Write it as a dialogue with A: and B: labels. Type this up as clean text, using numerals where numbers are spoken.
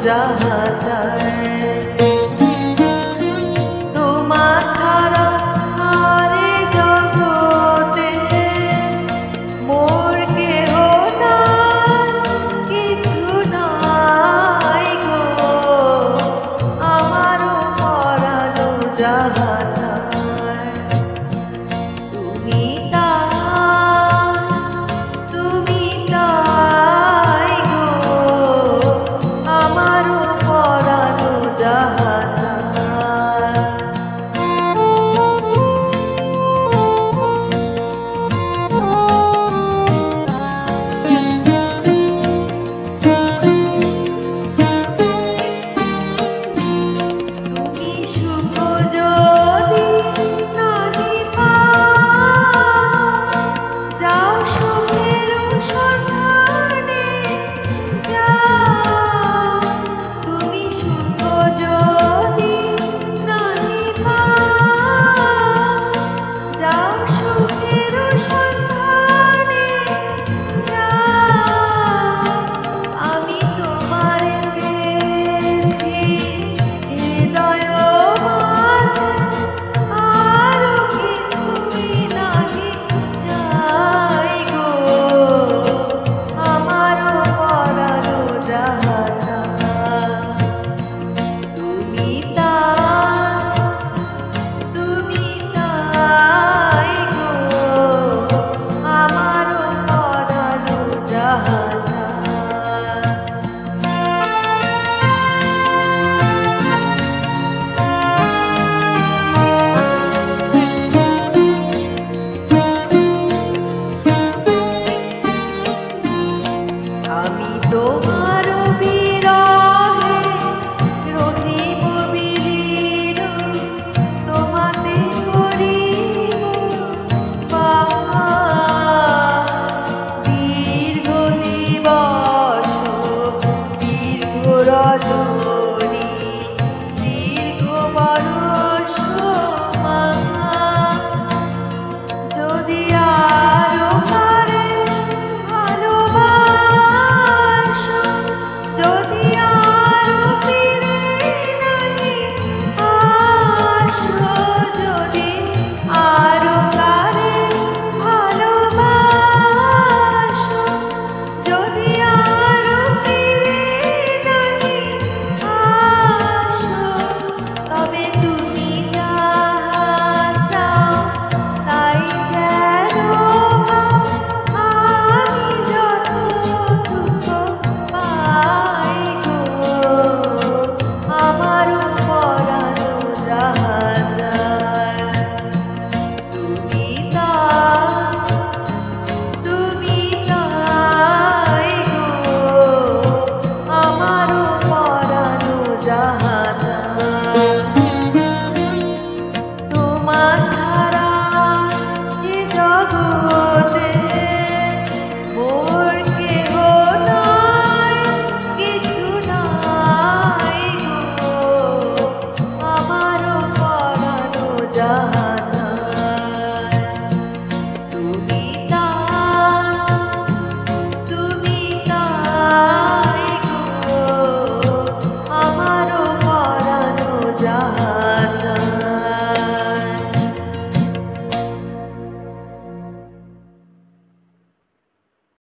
A: যাহা চায় তোমা ছাড়া আরে জগতে মোর কেহ নাই কিছু নাই গো আমারও পরানো যাহা চায় তুমি তাই গো আমারও পরানো যাহা তুমি শুভ যদি নাহি যাও সুখের সন্ধানে যাও তুমি সুখ যদি নাহি যাও সুখের সন্ধানে যাও আমি তোমারে পেয়েছি হৃদয় মাঝে আরো কিছুই নাহি চাই গো আমারও পরানো যাহা চায় তুমি তাই গো আমারও পরানো যাহা আমি তোমার